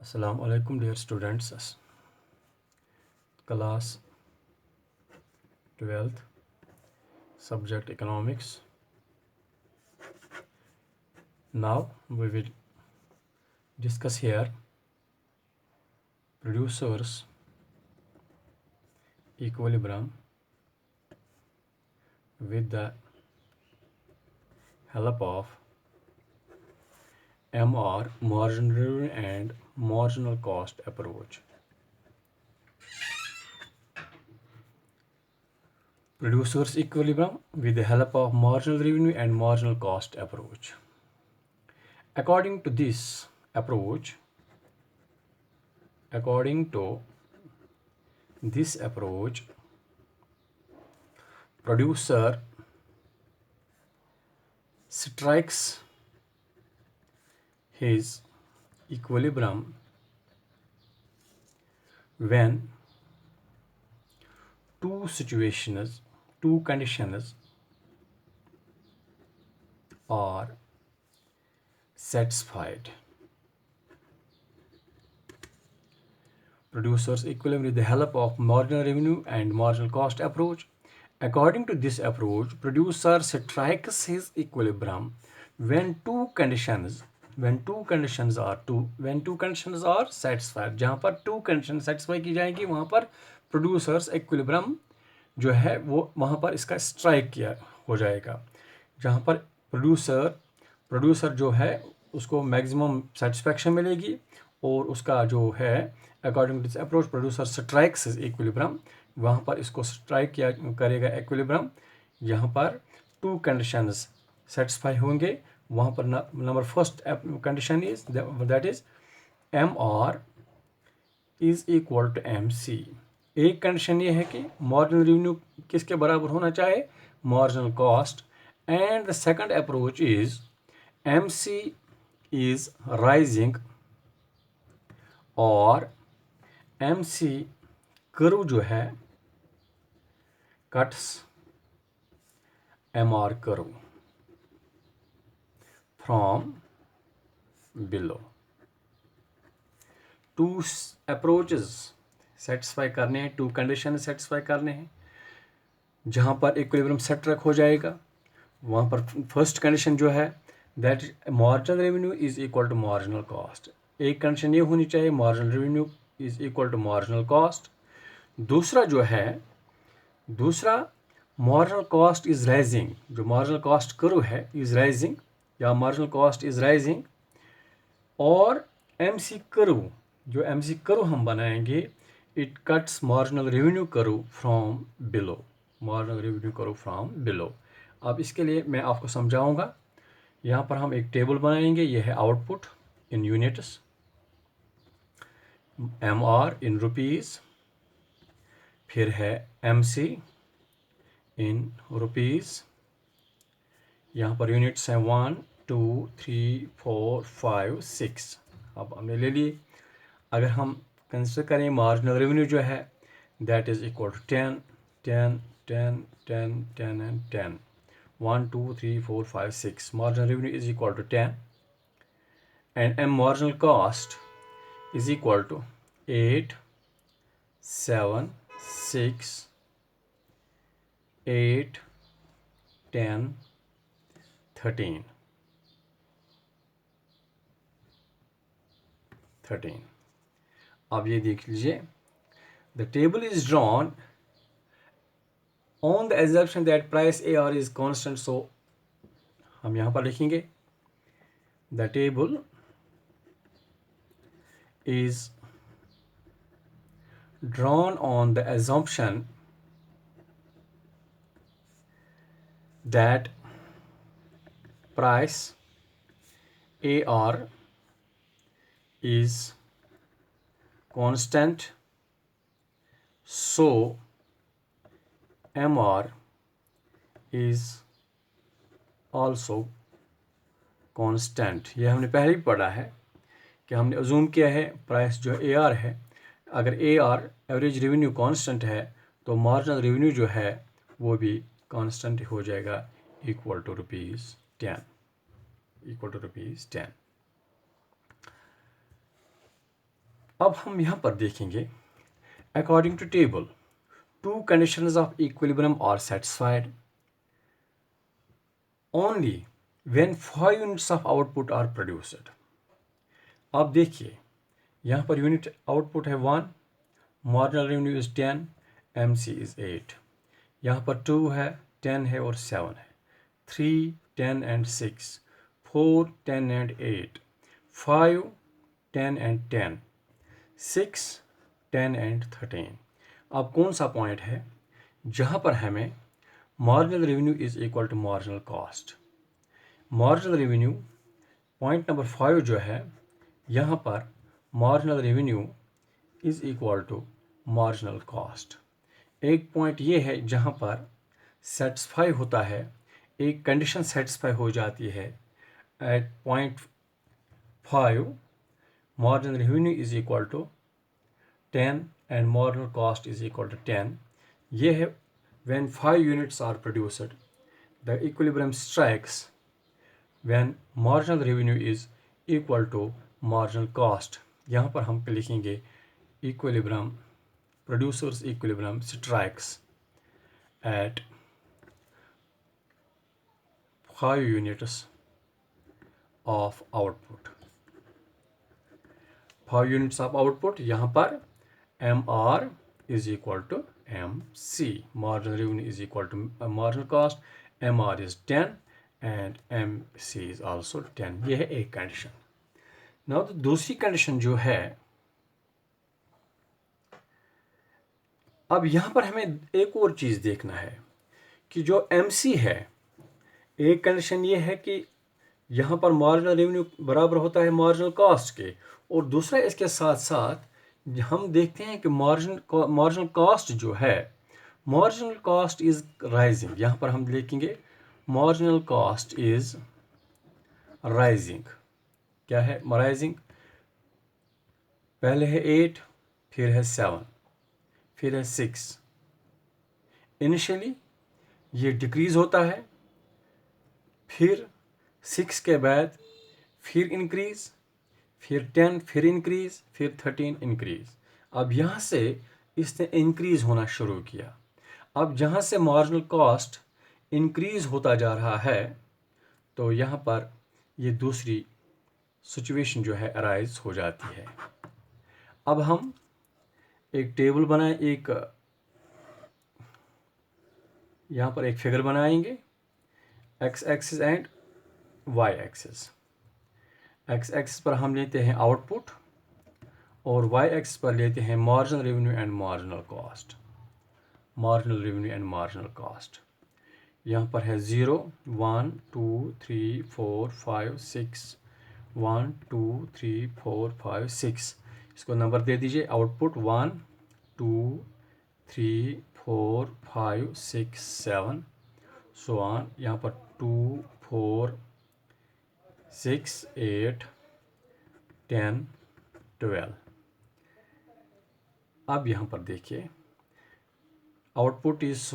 Assalamu alaikum dear students, class 12th, subject economics. Now we will discuss here producers equilibrium with the help of MR, marginal revenue and marginal cost approach. Producers equilibrium with the help of marginal revenue and marginal cost approach. According to this approach, producer strikes his equilibrium when two conditions are satisfied. Producers equilibrium with the help of marginal revenue and marginal cost approach. According to this approach, producer strikes his equilibrium when two conditions are satisfied. जहाँ पर two conditions satisfy की जाएंगी वहाँ पर producers equilibrium जो है वो वहाँ पर इसका स्ट्राइक किया हो जाएगा. जहाँ पर प्रोड्यूसर जो है उसको मैक्सिमम सेटिस्फैक्शन मिलेगी और उसका जो है according to this approach producer strikes equilibrium. वहाँ पर इसको स्ट्राइक किया करेगा इक्विलिब्रियम. यहाँ पर टू कंडीशंस सेटिस्फाई होंगे. वहाँ पर number first condition is that is MR is equal to MC. एक कंडीशन ये है कि मार्जिनल रेवेन्यू किसके बराबर होना चाहिए, marginal cost. And the second approach is MC is rising और MC कर्व जो है cuts MR curve from below. Two approaches satisfy करने हैं, टू कंडीशन सेटिस्फाई करने हैं. जहाँ पर इक्विलिब्रियम सेट हो जाएगा वहाँ पर फर्स्ट कंडीशन जो है that marginal revenue is equal to marginal cost. एक कंडीशन ये होनी चाहिए marginal revenue is equal to marginal cost. दूसरा मार्जिनल कॉस्ट इज राइजिंग. जो मार्जिनल कॉस्ट कर्व है इज राइजिंग या मार्जिनल कॉस्ट इज राइजिंग. और MC कर्व हम बनाएंगे it cuts marginal revenue curve from below. अब इसके लिए मैं आपको समझाऊंगा. यहाँ पर हम एक टेबल बनाएंगे. यह है output in units, MR in rupees, फिर है MC इन रुपीज़. यहाँ पर यूनिट्स हैं 1 2 3 4 5 6. अब हमने ले लिए. अगर हम कंसिडर करें मार्जिनल रेवेन्यू जो है that is equal to 10 10 10 10 10 and 10. 1 2 3 4 5 6. Marginal revenue is equal to 10 and marginal cost is equal to 8 7 6 8 10 13. अब ये देख लीजिए. The table is drawn on the assumption that price AR is constant. So हम यहाँ पर लिखेंगे the table is drawn on the assumption that price AR is constant, so MR is also constant. यह हमने पहले भी पढ़ा है कि हमने अज्यूम किया है प्राइस जो AR है. अगर AR एवरेज रेवेन्यू कांस्टेंट है तो मार्जिनल रेवेन्यू जो है वो भी कांस्टेंट हो जाएगा इक्वल टू ₹10. अब हम यहाँ पर देखेंगे according to table two conditions of equilibrium are satisfied only when 5 units of output are produced. अब देखिए यहाँ पर यूनिट आउटपुट है 1, marginal revenue is 10, MC is 8। यहाँ पर 2 है, 10 है और 7 है, 3, 10 एंड 6, 4, 10 एंड 8, 5, 10 एंड 10, 6, 10 एंड 13। अब कौन सा पॉइंट है जहाँ पर हमें marginal revenue is equal to marginal cost. Marginal revenue point number 5 जो है, यहाँ पर marginal revenue is equal to marginal cost. एक पॉइंट ये है जहाँ पर सेटिस्फाई होता है, एक कंडीशन सेटिस्फाई हो जाती है at point 5, marginal revenue is equal to 10 and marginal cost is equal to 10। ये है when 5 units are produced the equilibrium strikes when marginal revenue is equal to marginal cost. यहाँ पर हम लिखेंगे equilibrium producers equilibrium strikes at 5 units of output। 5 units of output, यहाँ पर MR is equal to MC, marginal revenue is equal to marginal cost, MR is 10 and MC is also 10। ये है एक condition. Now तो दूसरी condition जो है, अब यहाँ पर हमें एक और चीज़ देखना है कि जो MC है, एक कंडीशन ये है कि यहाँ पर मार्जिनल रेवेन्यू बराबर होता है मार्जिनल कॉस्ट के, और दूसरा इसके साथ साथ हम देखते हैं कि मार्जिनल कॉस्ट जो है, मार्जिनल कॉस्ट इज राइजिंग। यहाँ पर हम लिखेंगे मार्जिनल कॉस्ट इज राइजिंग। क्या है राइजिंग? पहले है 8, फिर है 7, फिर है 6। इनिशियली ये डिक्रीज होता है, फिर 6 के बाद फिर इंक्रीज, फिर 10 फिर इंक्रीज, फिर 13 इंक्रीज। अब यहाँ से इसने इंक्रीज होना शुरू किया। अब जहाँ से मार्जिनल कॉस्ट इंक्रीज होता जा रहा है, तो यहाँ पर ये दूसरी सिचुएशन जो है अराइज हो जाती है। अब हम एक टेबल बनाए, एक यहाँ पर एक फिगर बनाएंगे, X axis and Y axis. X axis पर हम लेते हैं आउटपुट और वाई एक्सिस पर लेते हैं marginal revenue and marginal cost. Marginal revenue and marginal cost यहाँ पर है 0, 1, 2, 3, 4, 5, 6, 1, 2, 3, 4, 5, 6। इसको नंबर दे दीजिए। Output 1, 2, 3, 4, 5, 6, 7 so on. यहाँ पर 2, 4, 6, 8, 10, 12। अब यहाँ पर देखिए आउटपुट इज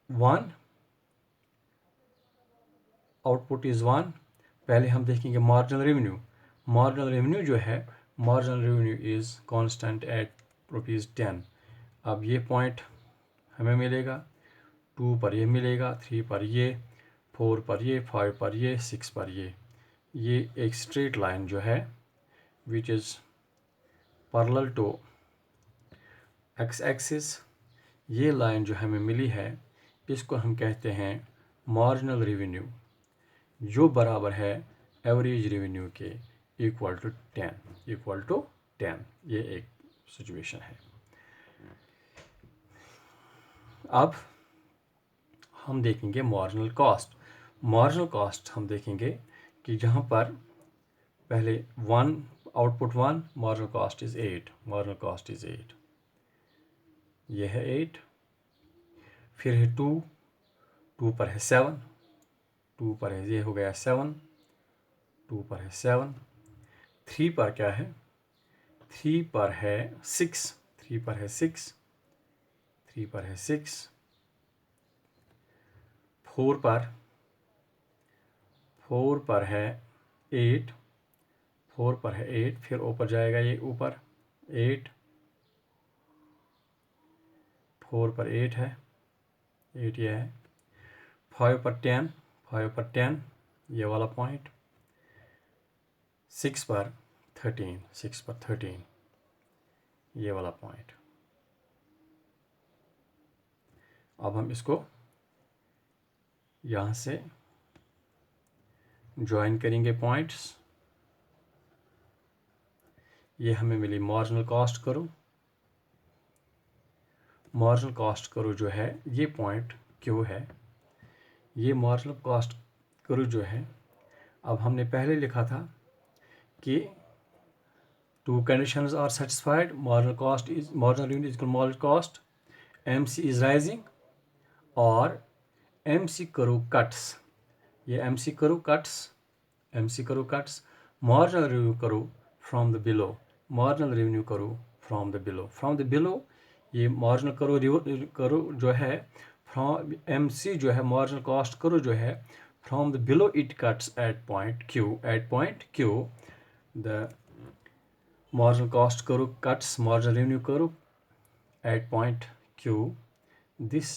1, आउटपुट इज़ 1। पहले हम देखेंगे मार्जिनल रेवेन्यू। मार्जिनल रेवेन्यू जो है, marginal revenue is constant eight ₹10। अब ये पॉइंट हमें मिलेगा, 2 पर ये मिलेगा, 3 पर ये, 4 पर ये, 5 पर ये, 6 पर ये एक स्ट्रेट लाइन जो है which is parallel to X axis. ये लाइन जो हमें मिली है, इसको हम कहते हैं मार्जिनल रेवेन्यू, जो बराबर है एवरेज रेवेन्यू के इक्वल टू 10। ये एक सिचुएशन है। अब हम देखेंगे मार्जिनल कॉस्ट। मार्जिनल कॉस्ट हम देखेंगे कि जहाँ पर पहले 1, output 1, marginal cost is 8, marginal cost is 8। ये है 8, फिर है 2, 2 पर है 7, 2 पर है, ये हो गया 7, 2 पर है 7, 3 पर क्या है, 3 पर है 6, 3 पर है 6, 3 पर है 6, 4 पर है 8, 4 पर है 8, फिर ऊपर जाएगा ये ऊपर 8, 4 पर 8 है, 8 ये है, 5 पर 10, 5 पर 10 ये वाला पॉइंट, 6 पर 13, 6 पर 13 ये वाला पॉइंट। अब हम इसको यहाँ से ज्वाइन करेंगे पॉइंट्स। ये हमें मिली मार्जिनल कॉस्ट करो, मार्जिनल कॉस्ट करो जो है ये पॉइंट क्यों है, ये मार्जिनल कॉस्ट करो जो है, अब हमने पहले लिखा था कि two conditions are satisfied, marginal cost is marginal revenue is equal to marginal cost, MC is rising, और MC करो cuts, ये MC करो cuts, MC करो cuts, marginal revenue करो from the below, marginal revenue करो from the below, from the below ये marginal करो जो है from MC जो है marginal cost करो जो है from the below it cuts at point Q, the marginal cost करो cuts marginal revenue करो at point Q, this